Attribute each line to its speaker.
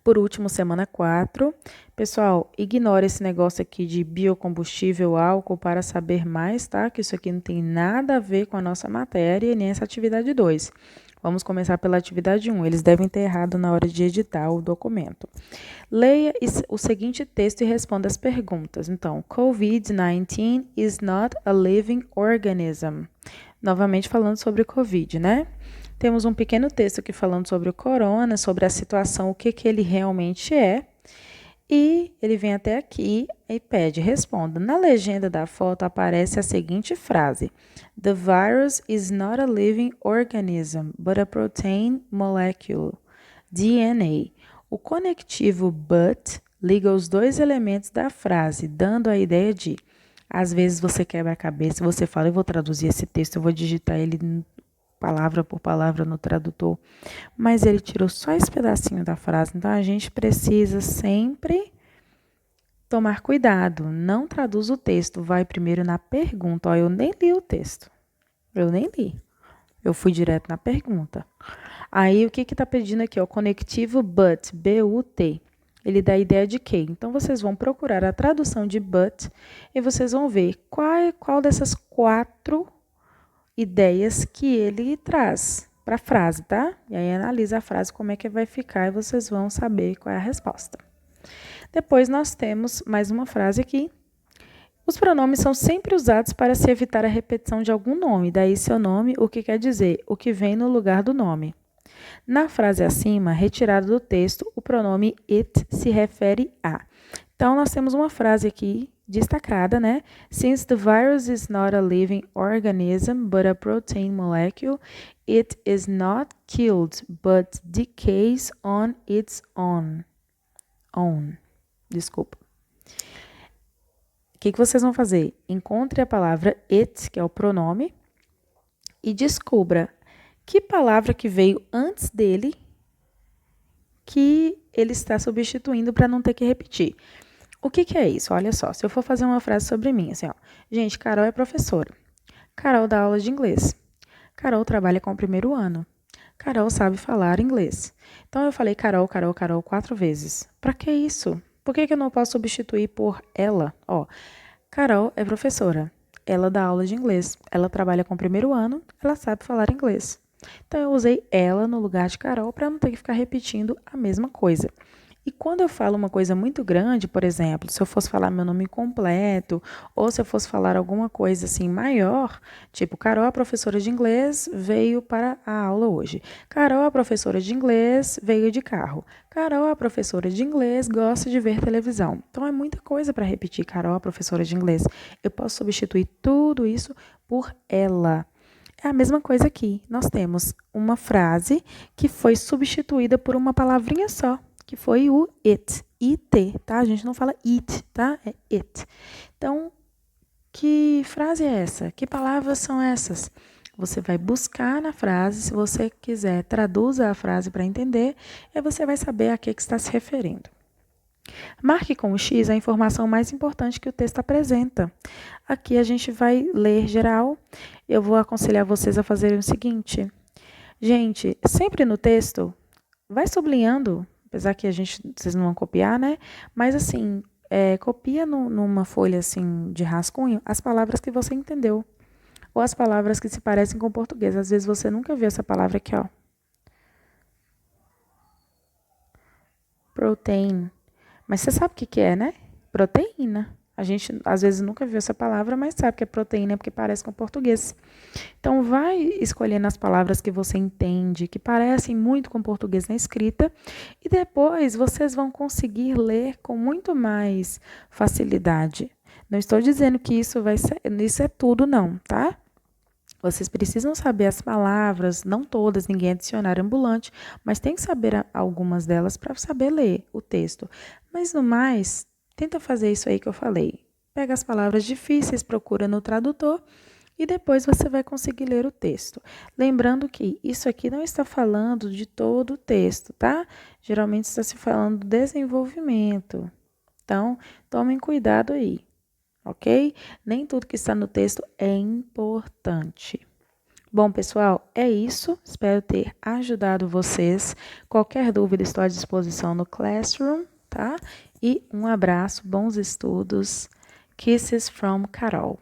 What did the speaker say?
Speaker 1: Por último, semana 4. Pessoal, ignora esse negócio aqui de biocombustível, álcool para saber mais, tá? Que isso aqui não tem nada a ver com a nossa matéria e nem essa atividade 2. Vamos começar pela atividade 1. Eles devem ter errado na hora de editar o documento. Leia o seguinte texto e responda as perguntas. Então, COVID-19 is not a living organism. Novamente falando sobre o COVID, né? Temos um pequeno texto aqui falando sobre o corona, sobre a situação, o que ele realmente é. E ele vem até aqui e pede, responda. Na legenda da foto aparece a seguinte frase: The virus is not a living organism, but a protein molecule, DNA. O conectivo but liga os dois elementos da frase, dando a ideia de, às vezes você quebra a cabeça, você fala, eu vou traduzir esse texto, eu vou digitar ele palavra por palavra no tradutor, mas ele tirou só esse pedacinho da frase, então a gente precisa sempre tomar cuidado, não traduz o texto, vai primeiro na pergunta. Ó, eu nem li o texto, eu nem li, eu fui direto na pergunta. Aí o que está pedindo aqui? O conectivo but, B-U-T. Ele dá a ideia de que. Então vocês vão procurar a tradução de but e vocês vão ver qual dessas 4 ideias que ele traz para a frase, tá? E aí analisa a frase, como é que vai ficar e vocês vão saber qual é a resposta. Depois nós temos mais uma frase aqui. Os pronomes são sempre usados para se evitar a repetição de algum nome. Daí seu nome, o que quer dizer? O que vem no lugar do nome. Na frase acima, retirada do texto, o pronome it se refere a. Então, nós temos uma frase aqui destacada, né? Since the virus is not a living organism, but a protein molecule, it is not killed, but decays on its own. Desculpa. O que vocês vão fazer? Encontre a palavra it, que é o pronome, e descubra que palavra que veio antes dele que ele está substituindo para não ter que repetir. O que é isso? Olha só, se eu for fazer uma frase sobre mim, assim, ó. Gente, Carol é professora. Carol dá aula de inglês. Carol trabalha com o primeiro ano. Carol sabe falar inglês. Então, eu falei Carol, Carol, Carol 4 vezes. Para que isso? Por que eu não posso substituir por ela? Ó, Carol é professora. Ela dá aula de inglês. Ela trabalha com o primeiro ano. Ela sabe falar inglês. Então, eu usei ela no lugar de Carol para não ter que ficar repetindo a mesma coisa. E quando eu falo uma coisa muito grande, por exemplo, se eu fosse falar meu nome completo, ou se eu fosse falar alguma coisa assim maior, tipo, Carol, a professora de inglês, veio para a aula hoje. Carol, a professora de inglês, veio de carro. Carol, a professora de inglês, gosta de ver televisão. Então, é muita coisa para repetir. Carol, a professora de inglês. Eu posso substituir tudo isso por ela. É a mesma coisa aqui. Nós temos uma frase que foi substituída por uma palavrinha só, que foi o it, it, tá? A gente não fala it, tá? É it. Então, que frase é essa? Que palavras são essas? Você vai buscar na frase, se você quiser, traduza a frase para entender, e você vai saber a que está se referindo. Marque com o X a informação mais importante que o texto apresenta. Aqui a gente vai ler geral. Eu vou aconselhar vocês a fazerem o seguinte. Gente, sempre no texto, vai sublinhando, apesar que vocês não vão copiar, né? Mas assim, copia numa folha assim de rascunho as palavras que você entendeu. Ou as palavras que se parecem com o português. Às vezes você nunca viu essa palavra aqui, ó. Protein. Mas você sabe o que é, né? Proteína. A gente, às vezes, nunca viu essa palavra, mas sabe que é proteína porque parece com português. Então, vai escolhendo as palavras que você entende, que parecem muito com português na escrita, e depois vocês vão conseguir ler com muito mais facilidade. Não estou dizendo que isso é tudo, não, tá? Vocês precisam saber as palavras, não todas, ninguém é dicionário ambulante, mas tem que saber algumas delas para saber ler o texto. Mas no mais, tenta fazer isso aí que eu falei. Pega as palavras difíceis, procura no tradutor e depois você vai conseguir ler o texto. Lembrando que isso aqui não está falando de todo o texto, tá? Geralmente está se falando do desenvolvimento. Então, tomem cuidado aí, ok? Nem tudo que está no texto é importante. Bom, pessoal, é isso. Espero ter ajudado vocês. Qualquer dúvida, estou à disposição no Classroom, tá? E um abraço, bons estudos. Kisses from Carol.